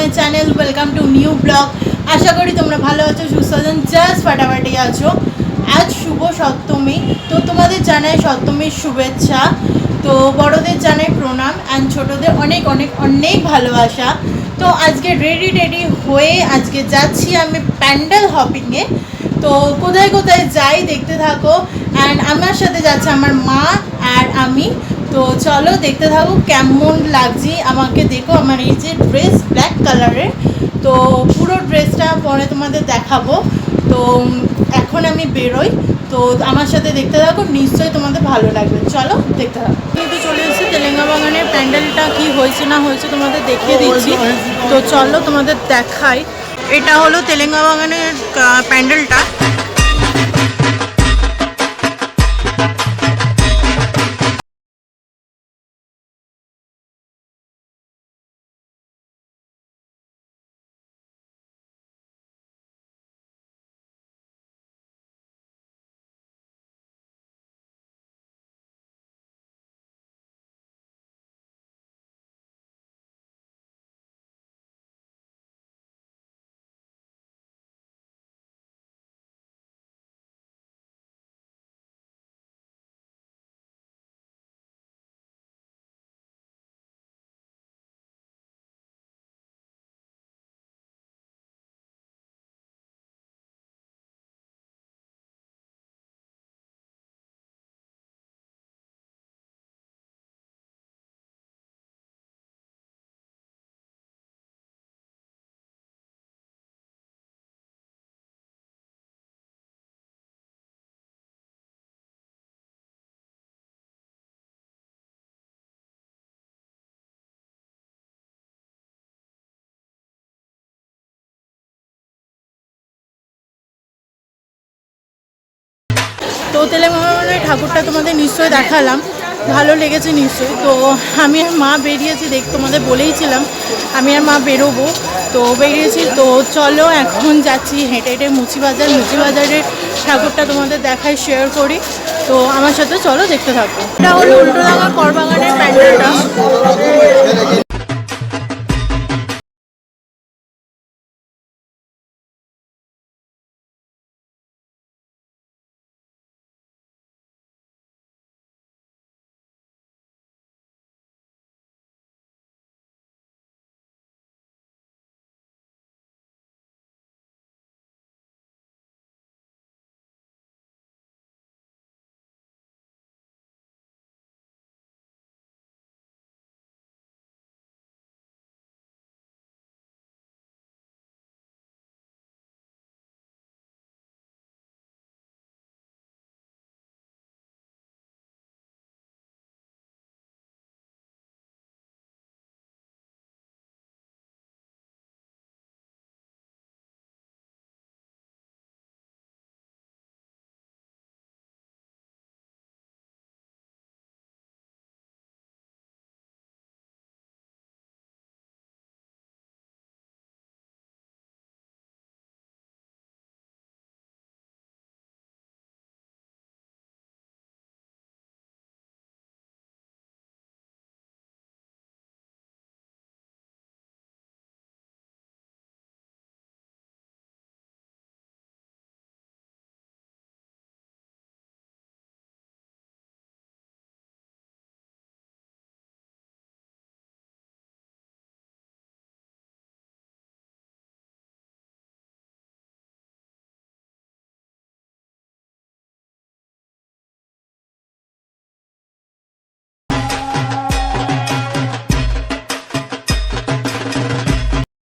My channel, welcome to new blog. আশা করি তোমরা ভালো আছো, সুস্থ আছো, জাস্ট ফাটাফাটি আছো। আজ শুভ সপ্তমী, তো তোমাদের জানাই সপ্তমীর শুভেচ্ছা। তো বড়দের জানাই প্রণাম অ্যান্ড ছোটোদের অনেক অনেক অনেক ভালোবাসা। তো আজকে রেডি হয়ে আজকে যাচ্ছি আমি প্যান্ডেল হপিংয়ে। তো কোথায় কোথায় যাই দেখতে থাকো। অ্যান্ড আমার সাথে যাচ্ছে আমার মা আর আমি। তো চলো দেখতে থাকো কেমন লাগছে আমাকে। দেখো আমার এই যে ড্রেস ব্ল্যাক কালারের, তো পুরো ড্রেসটা পরে তোমাদের দেখাবো। তো এখন আমি বেরোই, তো আমার সাথে দেখতে থাকো, নিশ্চয়ই তোমাদের ভালো লাগবে। চলো দেখতে থাকো। কিন্তু চলে এসেছি তেলেঙ্গা বাগানের প্যান্ডেলটা কি হয়েছে না হয়েছে তোমাদের দেখিয়ে দিচ্ছি। তো চলো তোমাদের দেখাই। এটা হলো তেলেঙ্গা বাগানের প্যান্ডেলটা। তো তেলেঙ্গানার ঠাকুরটা তোমাদের নিশ্চয়ই দেখালাম, ভালো লেগেছে নিশ্চয়ই। তো আমি আর মা বেরিয়েছি, তোমাদের বলেইছিলাম আমি আর মা বেরোবো, তো বেরিয়েছি। তো চলো এখন যাচ্ছি হেঁটে হেঁটে মুচিবাজারের ঠাকুরটা তোমাদের দেখাই, শেয়ার করি। তো আমার সাথে চলো দেখতে থাকো। এটা হলো উল্টোডাঙ্গা করবাগানের প্যান্ডেলটা।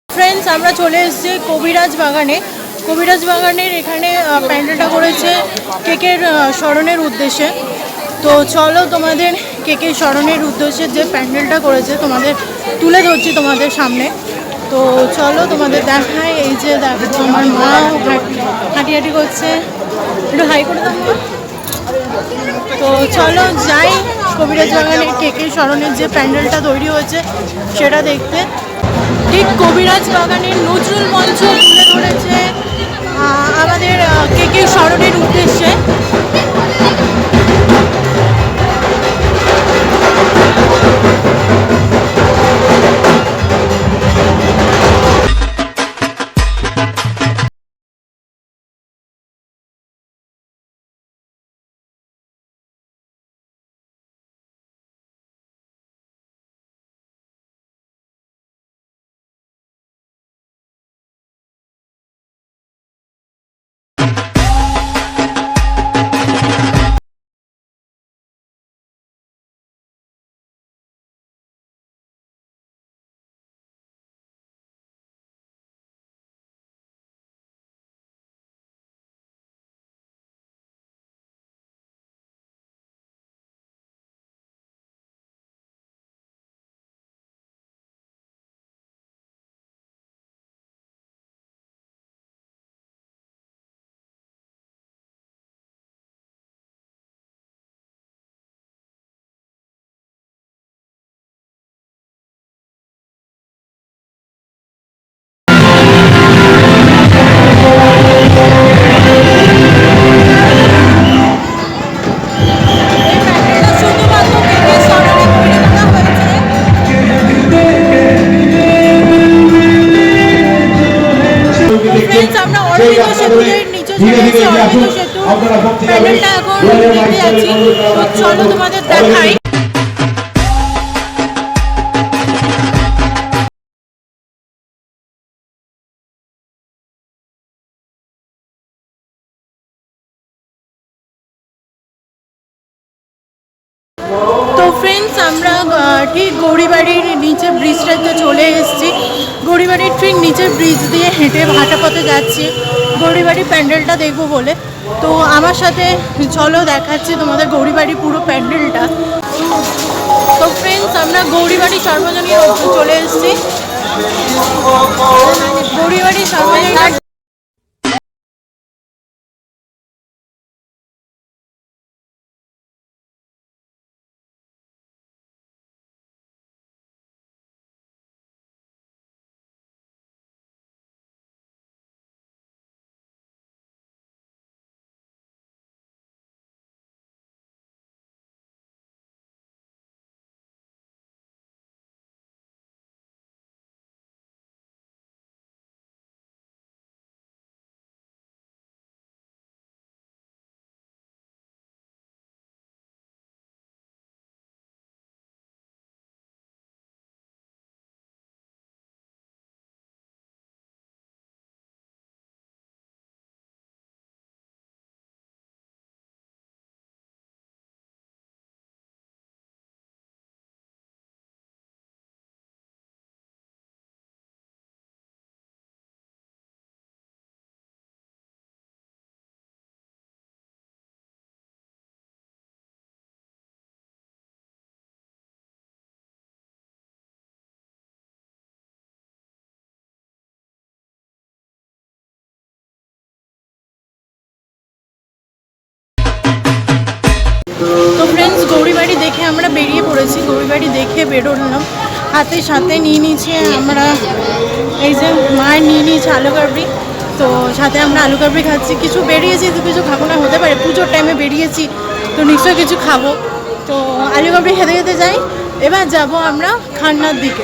ফ্রেন্ডস, আমরা চলে এসেছি কবিরাজ বাগানের এখানে প্যান্ডেলটা করেছে কেকের স্মরণের উদ্দেশ্যে। তো চলো তোমাদের কেকের স্মরণের উদ্দেশ্যে যে প্যান্ডেলটা করেছে তোমাদের তুলে ধরছি তোমাদের সামনে। তো চলো তোমাদের দেখায়। এই যে দেখো আমার মা হাঁটি করছে, একটু হাই করে দাও। তো চলো যাই কবিরাজ বাগানের কেকের স্মরণের যে প্যান্ডেলটা তৈরি হয়েছে সেটা দেখতে। ঠিক কবিরাজ বাগানের নজরুল মঞ্চ তুলে ধরেছে আমাদের কেকের স্মরণের উদ্দেশ্যে। প্যান্ডেলটা এখন দেখতে যাচ্ছি। তো চলো তোমাদের দেখাই। তো ফ্রেন্ডস, আমরা ঠিক গৌরীবাড়ির নিচে ব্রিজটাতে চলে এসেছি। গৌরীবাড়ির ঠিক নিচের ব্রিজ দিয়ে হাঁটা পথে যাচ্ছি গৌরীবাড়ির প্যান্ডেলটা দেখবো বলে। তো আমার সাথে চলো দেখাচ্ছি তোমাদের গৌরীবাড়ি পুরো প্যান্ডেলটা। তো ফ্রেন্ডস, আমরা গৌরীবাড়ি সর্বজনীন চলে এসেছি। গৌরীবাড়ি সর্বজনীন তো ফ্রেন্ডস, গৌরীবাড়ি দেখে আমরা বেরিয়ে পড়েছি। গৌরীবাড়ি দেখে বেরোলাম, হাতে সাথে নিয়ে নিয়েছি আমরা এই যে মায়ের নিয়ে নিয়েছি আলু কাবড়ি। তো সাথে আমরা আলু কাবড়ি খাচ্ছি। কিছু বেরিয়েছি তো কিছু খাবো না, হতে পারে পুজোর টাইমে বেরিয়েছি তো নিশ্চয়ই কিছু খাবো। তো আলু কাবড়ি খেতে খেতে যাই। এবার যাব আমরা খান্নার দিকে,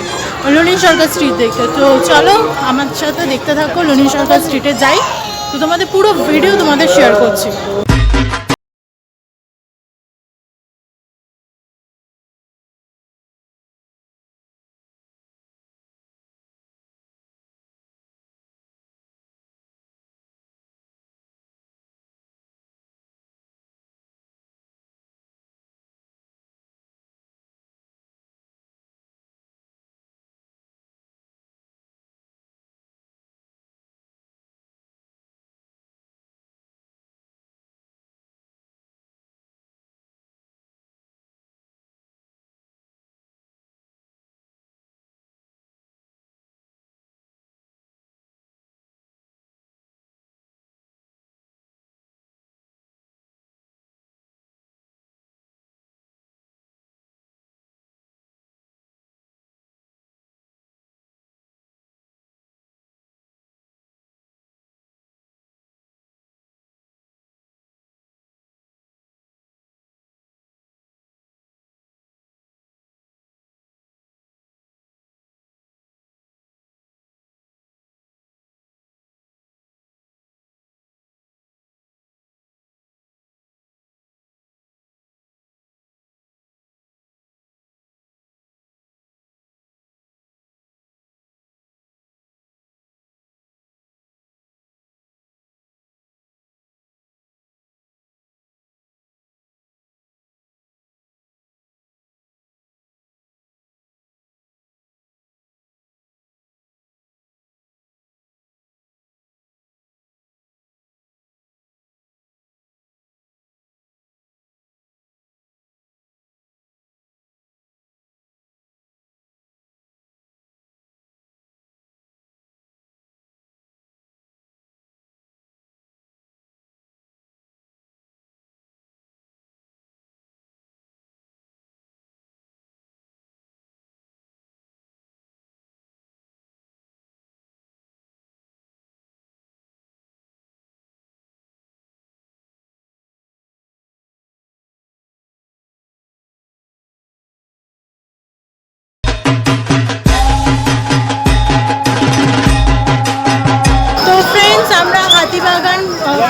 লুনিন সরকার স্ট্রিট দেখতে। তো চলো আমার সাথে দেখতে থাকো, লুনিন সরকার স্ট্রিটে যাই। তো তোমাদের পুরো ভিডিও তোমাদের শেয়ার করছি।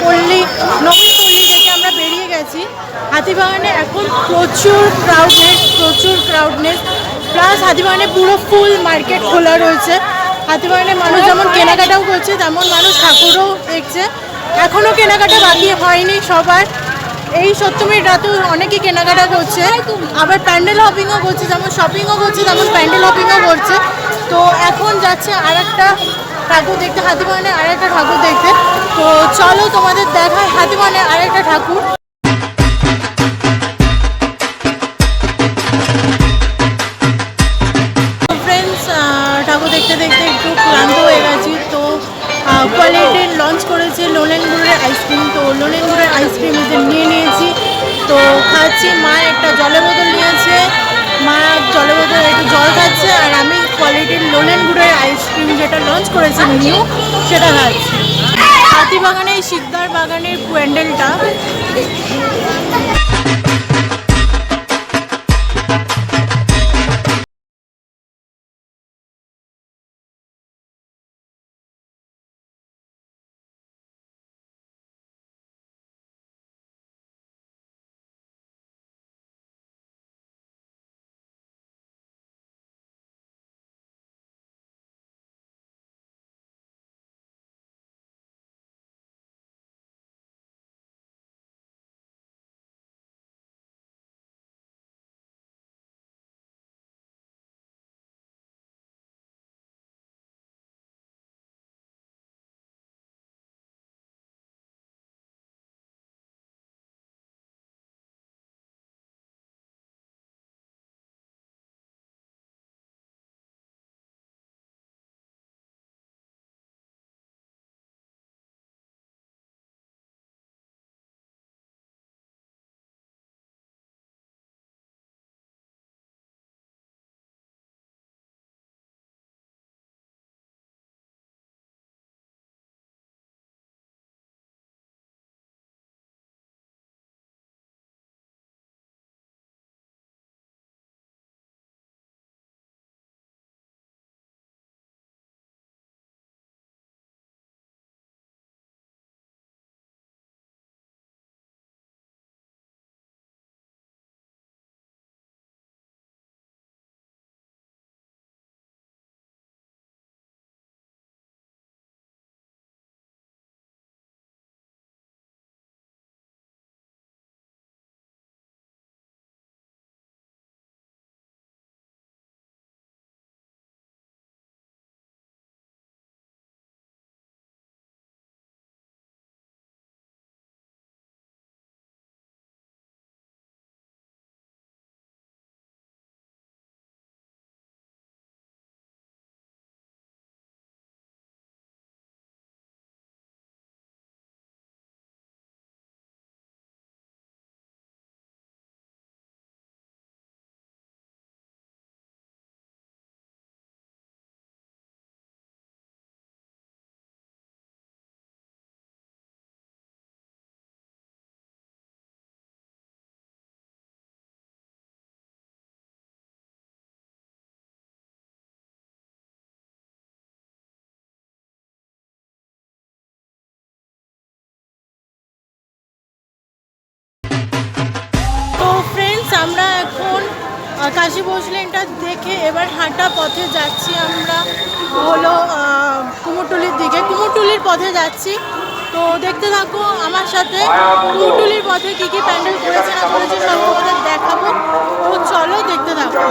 পল্লী নবীন পল্লী থেকে এখন প্রচুর ক্রাউডনেস প্লাস হাতিবাগানে পুরো ফুল মার্কেট খোলা রয়েছে। হাতিবাগানে মানুষ যেমন কেনাকাটাও করছে তেমন মানুষ ঠাকুরও দেখছে। এখনও কেনাকাটা বাকি হয়নি সবার। এই সপ্তমীর রাতেও অনেকেই কেনাকাটা করছে, আবার প্যান্ডেল হপিংও করছে, যেমন শপিংও করছে তেমন প্যান্ডেল হপিংও করছে। তো এখন যাচ্ছে আর একটা ঠাকুর দেখতে, হাতিবাগানের আর একটা ঠাকুর দেখতে। তো চলো তোমাদের দেখায় হাতিবাগানের আর একটা ঠাকুর। ফ্রেন্ডস, ঠাকুর দেখতে দেখতে একটু ক্লান্ত হয়ে গেছি। তো কোয়ালিটির লঞ্চ করেছে লোলেন গুড়ের আইসক্রিম। তো লোলেন গুড়ের আইসক্রিম নিয়ে নিয়েছি, তো খাচ্ছি। মা একটা জলের বোতল নিয়েছে, মা জলের বোতল একটু জল খাচ্ছে, আর আমি কোয়ালিটির লোলেন গুড়ের আইসক্রিম যেটা লঞ্চ করেছে নিউ সেটা খাচ্ছি। হাতিবাগানে এই শিকদার বাগানের প্যান্ডেলটা আমরা এখন কাশী ভোজলেনটা দেখে এবার হাঁটা পথে যাচ্ছি। আমরা হলো কুমোরটুলির দিকে, কুমোরটুলির পথে যাচ্ছি। তো দেখতে থাকো আমার সাথে, কুমোরটুলির পথে কী কী প্যান্ডেল করেছে না করেছে সব তোমাদের দেখাবো। তো চলো দেখতে থাকো।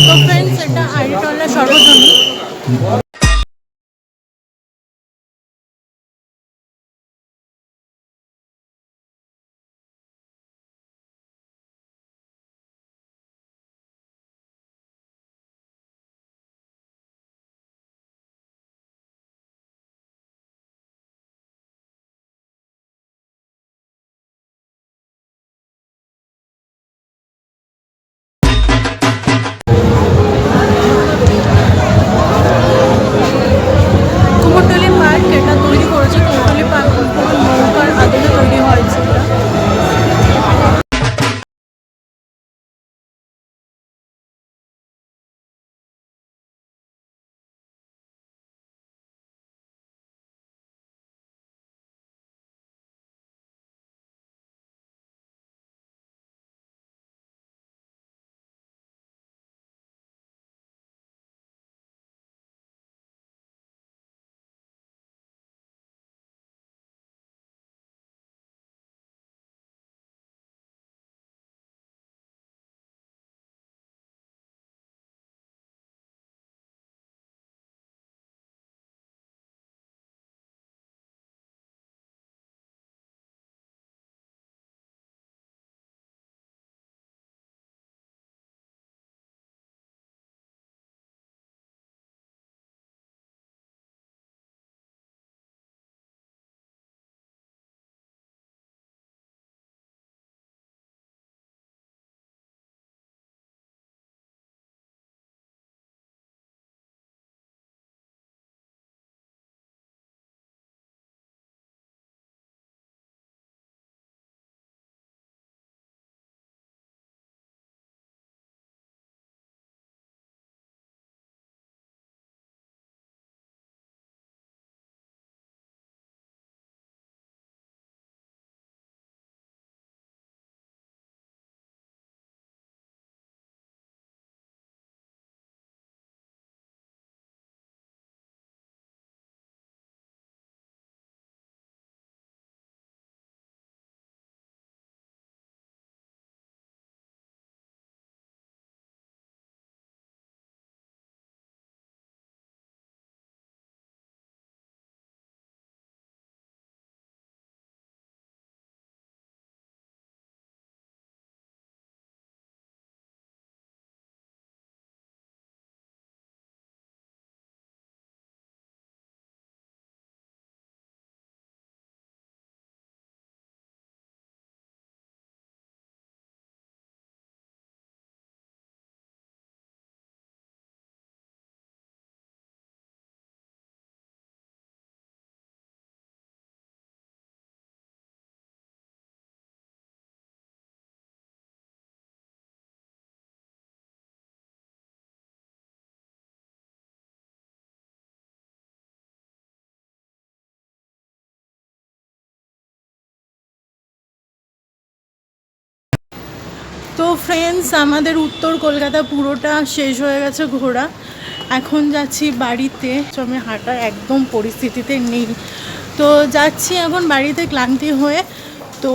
তো ফ্রেন্ডস, এটা আইরিটলা সর্বজনীন। কুমোরটুলি পার্ক এটা তৈরি করেছে, কুমোরটুলি পার্ক পুরো নৌকার আদলে তৈরি হয়েছে। তো ফ্রেন্ডস, আমাদের উত্তর কলকাতা পুরোটা শেষ হয়ে গেছে ঘোরা। এখন যাচ্ছি বাড়িতে। আমি হাঁটার একদম পরিস্থিতিতে নেই, তো যাচ্ছি এখন বাড়িতে ক্লান্তি হয়ে। তো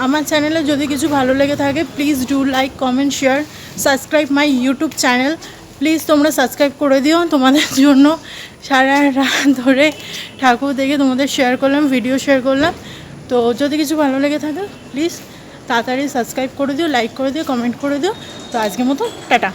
আমার চ্যানেলে যদি কিছু ভালো লেগে থাকে, please do like, comment, share, subscribe my YouTube channel. Please তোমরা সাবস্ক্রাইব করে দিও। তোমাদের জন্য সারা রাত ধরে ঠাকুর দেখে তোমাদের শেয়ার করলাম, ভিডিও শেয়ার করলাম। তো যদি কিছু ভালো লেগে থাকে, প্লিজ তাড়াতাড়ি সাবস্ক্রাইব করে দিও, লাইক করে দিও, কমেন্ট করে দিও। তো আজকের মতো টাটা।